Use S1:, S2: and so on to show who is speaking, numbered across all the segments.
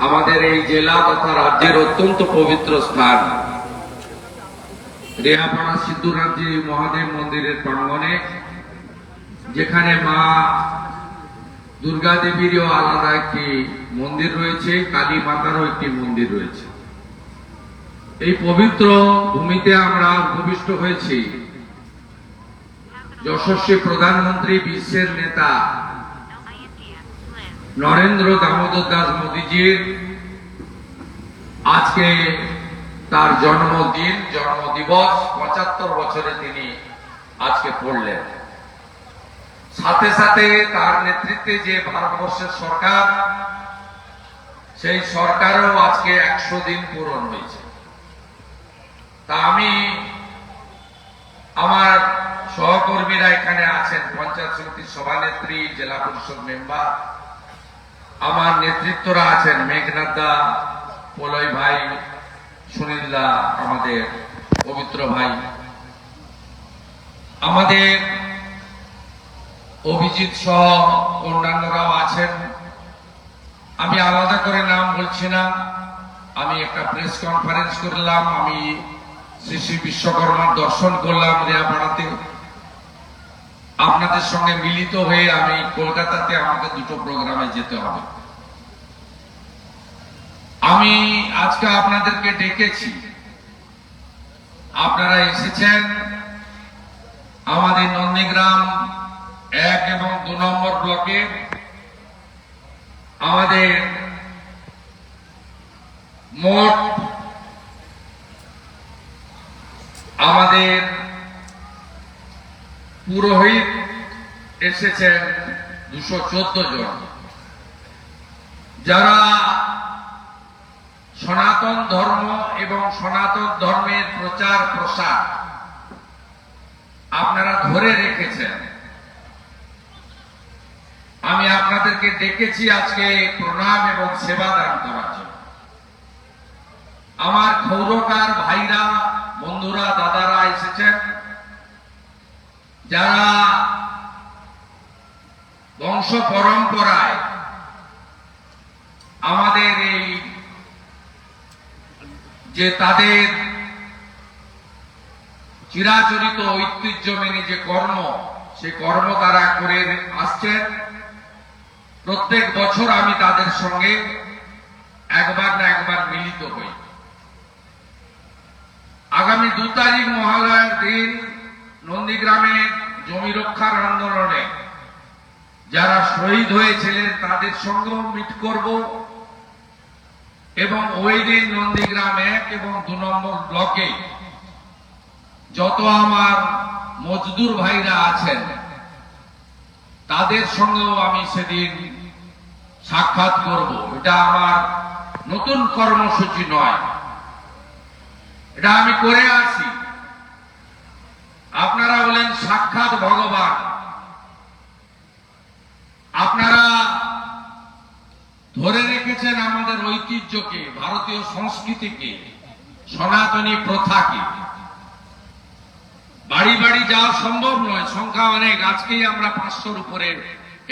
S1: আমাদের এই জেলা তথা রাজ্যের অত্যন্ত পবিত্র স্থান রেহাপাড়া সিদ্ধরাজ্যে মহাদেব মন্দিরের প্রাঙ্গণে, যেখানে মা দুর্গা দেবীরও আলাদা একটি মন্দির রয়েছে, কালী মাতারও একটি মন্দির রয়েছে। এই পবিত্র ভূমিতে আমরা উপবিষ্ট হয়েছি যশস্বী প্রধানমন্ত্রী, বিশ্বের নেতা নরেন্দ্র দামোদর দাস মোদীজির আজকে তার জন্মদিন, জন্মদিবস, ৭৫ বছরে তিনি আজকে পড়লেন। সাথে সাথে তার নেতৃত্বে যে ভারতবর্ষের সরকার, সেই সরকারও আজকে ১০০ দিন পূরণ হয়েছে। তা আমি, আমার সহকর্মীরা এখানে আছেন, পঞ্চায়েত সমিতির সভানেত্রী, জেলা পরিষদ মেম্বার, আমার নেতৃত্বরা আছেন, মেঘনাথ দা, পলয় ভাই, সুনীল দা, আমাদের পবিত্র ভাই, আমাদের অভিজিৎ সহ অন্যান্যরাও আছেন। আমি আলাদা করে নাম বলছি না। আমি একটা প্রেস কনফারেন্স করলাম, আমি শ্রী শ্রী বিশ্বকর্মার দর্শন করলাম রেয়াপাড়াতে। আপনাদের সঙ্গে মিলিত হয়ে আমি কলকাতাতে, আমাকে দুটো প্রোগ্রামে যেতে হবে। আমি আজকে আপনাদেরকে ডেকেছি, আপনারা এসেছেন আমাদের নন্দীগ্রাম ১ এবং ২ নম্বর ব্লকে আমাদের মোট আমাদের পুরোহিত এসেছেন ২১৪ জন, যারা সনাতন ধর্ম এবং সনাতন ধর্মের প্রচার প্রসার আপনারা ধরে রেখেছেন। আমি আপনাদেরকে ডেকেছি আজকে প্রণাম এবং সেবা দান করার জন্য। আমার ক্ষৌরকার ভাইরা, বন্ধুরা, দাদারা এসেছেন, যারা বংশ পরম্পরায় আমাদের এই যে তাদের চিরাচরিত ঐতিহ্য মেনে যে কর্ম, সেই কর্ম তারা করে আসছেন। প্রত্যেক বছর আমি তাদের সঙ্গে একবার না একবার মিলিত হই। আগামী ২ তারিখ মহালয়ার দিন নন্দীগ্রামের জমি রক্ষার আন্দোলনে যারা শহীদ হয়েছিলেন তাদের সঙ্গেও মিট করব, এবং ওই দিন নন্দীগ্রাম ১ এবং ২ নম্বর ব্লকে যত আমার মজদুর ভাইরা আছেন তাদের সঙ্গেও আমি সেদিন সাক্ষাৎ করব। এটা আমার নতুন কর্মসূচি নয়, এটা আমি করে আসি। আপনারা বলেন সাক্ষাৎ ভগবান, আপনারা ধরে রেখেছেন আমাদের ঐতিহ্যকে, ভারতীয় সংস্কৃতিকে, সনাতনী প্রথাকে। বাড়ি বাড়ি যাওয়া সম্ভব নয়, সংখ্যা অনেক। আজকেই আমরা ৫০০-র উপরে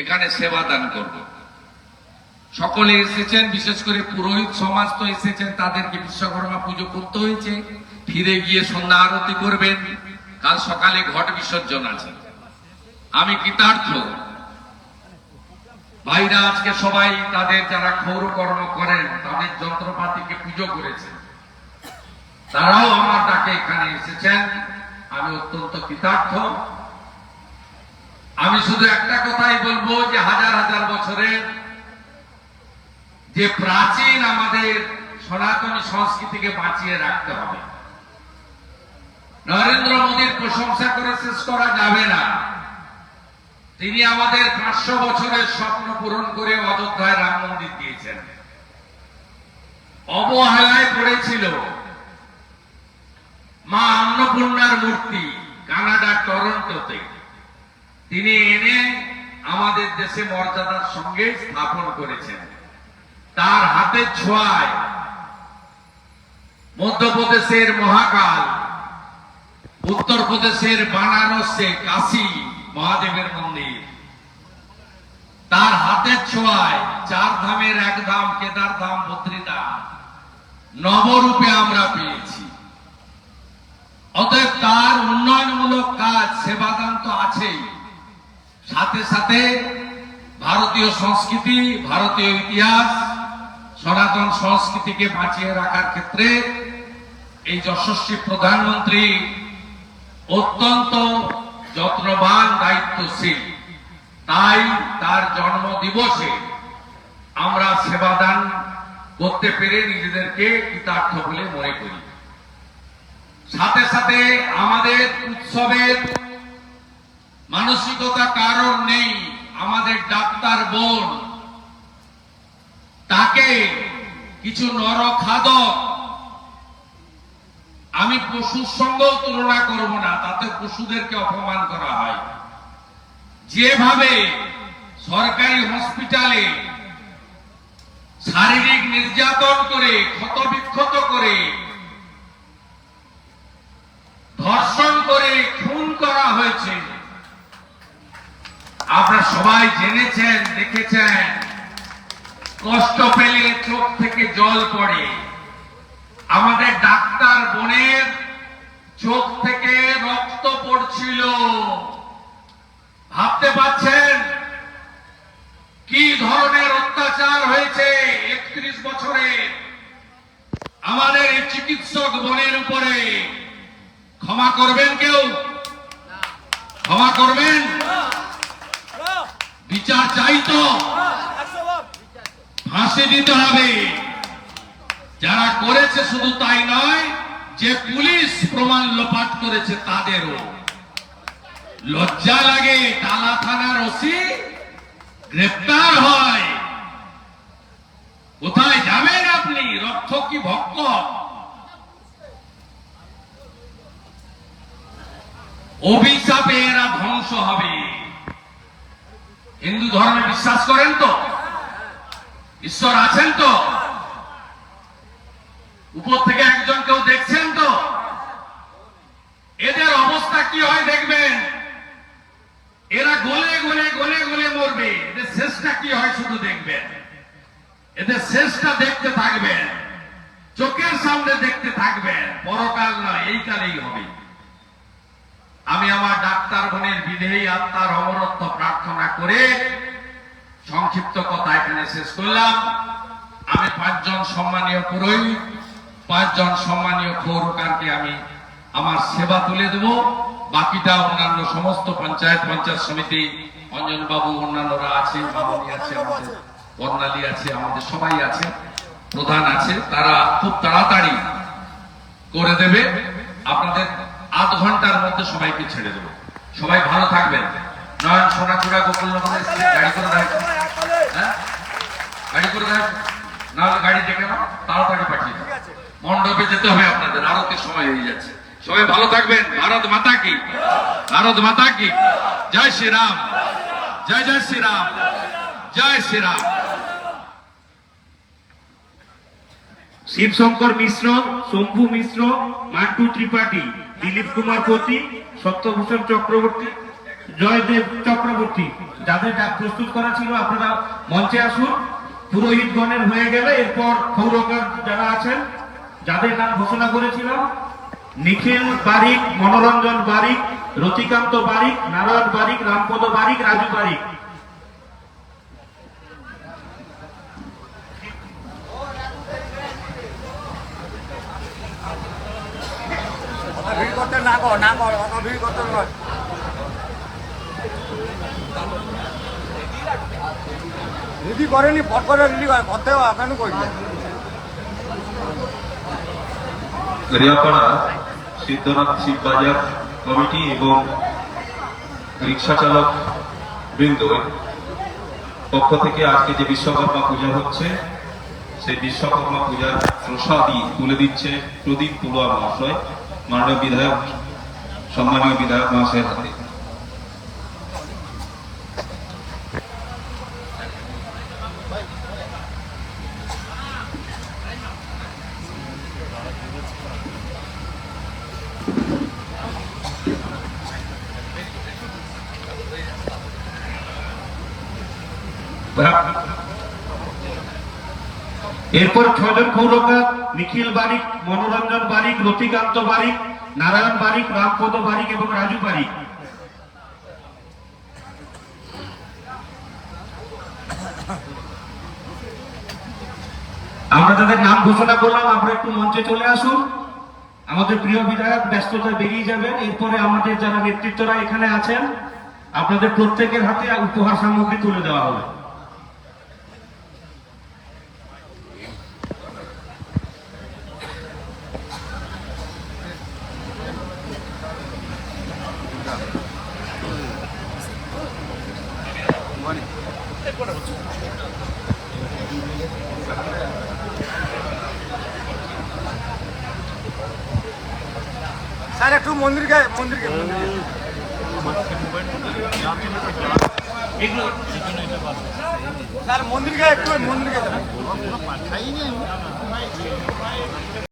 S1: এখানে সেবা দান করব। সকলে এসেছেন, বিশেষ করে পুরোহিত সমাজ তো এসেছেন, তাদেরকে বিশ্বকর্মা পুজো করতে হয়েছে। ফিরে গিয়ে সন্ধ্যা আরতি করবেন, কাল সকালে ঘট বিসর্জন আছে। আমি কৃতার্থ। ভাইরা আজকে সবাই তাদের যারা ক্ষৌর কর্ম করেন তাদের যন্ত্রপাতিকে পুজো করেছেন, তারাও আমার ডাকে এখানে এসেছেন। আমি অত্যন্ত কৃতার্থ। আমি শুধু একটা কথাই বলবো যে হাজার হাজার বছরের যে প্রাচীন আমাদের সনাতনী সংস্কৃতিকে বাঁচিয়ে রাখতে হবে। নরেন্দ্র মোদীর প্রশংসা করে শেষ করা যাবে না। তিনি আমাদের ৫০০ বছরের স্বপ্ন পূরণ করে অযোধ্যায় রাম মন্দির দিয়েছেন। অবহেলায় পড়েছিল মা অন্নপূর্ণার মূর্তি কানাডার টরন্টোতে, তিনি এনে আমাদের দেশে মর্যাদার সঙ্গে স্থাপন করেছেন। তার হাতের ছোঁয়ায় মধ্যপ্রদেশের মহাকাল, উত্তরপ্রদেশের বানারসে কাশী মহাদেবের মন্দির, তার হাতের ছোঁয়ায় 4 ধামের 1 ধাম কেদার ধাম বদ্রীধাম নবরূপে আমরা পেয়েছি। অতএব তার উন্নয়নমূলক কাজ সেবাদান তো আছেই, সাথে সাথে ভারতীয় সংস্কৃতি, ভারতীয় ইতিহাস, সনাতন সংস্কৃতিকে বাঁচিয়ে রাখার ক্ষেত্রে এই যশস্বী প্রধানমন্ত্রী অত্যন্ত যত্নবান, দায়িত্বশীল। তাই তার জন্মদিবসে আমরা সেবাদান করতে পেরে নিজেদেরকে কৃতার্থ বলে মনে করি। সাথে সাথে আমাদের উৎসবের মানসিকতা কারণ নেই। আমাদের ডাক্তার বোন, তাকে কিছু নরখাদক, আমি পশুর সঙ্গেও তুলনা করব না, তাতে পশুদেরকে অপমান করা হয়, যেভাবে সরকারি হসপিটালে শারীরিক নির্যাতন করে, ক্ষতবিক্ষত করে, ধর্ষণ করে খুন করা হয়েছে, আপনারা সবাই জেনেছেন, দেখেছেন। কষ্ট পেলে চোখ থেকে জল পড়ে। আমাদের ডাক্তার বোনের চোখ থেকে রক্ত পড়ছিল। ভাবতে পারছেন কি ধরনের অত্যাচার হয়েছে 31 বছরে আমাদের এই চিকিৎসক বোনের উপরে? ক্ষমা করবেন কেউ? ক্ষমা করবেন? বিচার চাই তো, ফাঁসি দিতে হবে। যারা করেছে শুধু তাই নয়, যে পুলিশ প্রমাণ লোপাট করেছে তাদেরও লজ্জা লাগে। টালা থানার ওসি গ্রেপ্তার হয়, কোথায় যাবেন আপনি? রক্ষক কি ভক্ষক? অভিশাপে এরা ধ্বংস হবে। হিন্দু ধর্মে বিশ্বাস করেন তো? ঈশ্বর আছেন তো? উপর থেকে একজন কেউ দেখছেন তো? এদের অবস্থা কি হয় দেখবেন। এরা গলে গলে গলে গলে মরবে। এদের শেষটা কি হয় শুধু দেখবেন। এদের শেষটা দেখতে থাকবেন, চোখের সামনে দেখতে থাকবেন। পরকাল নয়, এই কালেই হবে। আমি আমার ডাক্তার বোনের বিদেহী আত্মার অমরত্ব প্রার্থনা করে সংক্ষিপ্ত কথা এখানে শেষ করলাম। আমি 5 জন সম্মানীয় পুরোহিত, 5 জন সম্মানীয় খৌরকারকে আমি আমার সেবা তুলে দেব। বাকিটা অন্যান্য সমস্ত পঞ্চায়েত সমিতি, অঞ্জন বাবু, অন্যান্যরা আছে, মামনি আছে, আমাদের বর্ণালী আছে, আমাদের সবাই আছে, প্রধান আছে, তারা খুব তাড়াতাড়ি করে দেবে। আপনাদের আধ ঘন্টার মধ্যে সবাইকে ছেড়ে দেবো। সবাই ভালো থাকবেন। নয়ন, সোনাচূড়া, গোকুলনগর গাড়ি করে দেয়, হ্যাঁ গাড়ি করে দেয়, নাহলে গাড়ি ডেকে নাও, তাড়াতাড়ি পাঠিয়ে দাও। মণ্ডপে যেতে হবে আপনাদের, আরতির সময় হয়ে যাচ্ছে। সবাই ভালো থাকবেন। ভারত মাতা কি, ভারত মাতা কি। জয় শ্রীরাম, জয় জয় শ্রীরাম, জয় শ্রীরাম।
S2: শিবশঙ্কর মিশ্র, শম্ভু মিশ্র, মান্টু ত্রিপাঠী, দিলীপ কুমার পতি, সত্যভূষণ চক্রবর্তী, জয়দেব চক্রবর্তী, যাদের ডাক প্রস্তুত করা ছিল আপনারা মঞ্চে আসুন। পুরোহিতগণের হয়ে গেলে এরপর খৌরকার যারা আছেন, যাদের নাম ঘোষণা করেছিলাম, নিখিল বারিক, মনোরঞ্জন বারিক, রতিকান্ত বারিক, নারায়ণ বারিক, রামপদ বারিক, রাজু বারিক।
S3: ভিড় করতে না কর, না কর, অত ভিড় করতে নয়। রেডি করেনি, পট করে রেডি করে করতে হবে, কেন করবে?
S4: রিয়াপাড়া সিদ্ধনাথ শিববাজার কমিটি এবং রিক্সা চালক বৃন্দ পক্ষ থেকে আজকে যে বিশ্বকর্মা পূজা হচ্ছে, সেই বিশ্বকর্মা পূজার প্রসাদী তুলে দিচ্ছে প্রদীপ পড়ুয়া মহাশয়, মাননীয় বিধায়ক, সম্মানীয় বিধায়ক মহাশয়ের হাতে।
S2: এরপর 6 জন কৌরকার: নিখিল বারিক, মনোরঞ্জন বারিক, রতিকান্ত বারিক, নারায়ণ বারিক, রামপদ বারিক এবং রাজু বারিক। আমরা তাদের নাম ঘোষণা করলাম, আপনারা একটু মঞ্চে চলে আসুন। আমাদের প্রিয় বিধায়ক ব্যস্ততায় বেরিয়ে যাবেন। এরপরে আমাদের যারা নেতৃত্বরা এখানে আছেন, আপনাদের প্রত্যেকের হাতে উপহার সামগ্রী তুলে দেওয়া হবে।
S3: স্যার একটু মন্দিরকে
S2: এগুলো
S3: স্যার মন্দিরকে একটু মন্দিরকে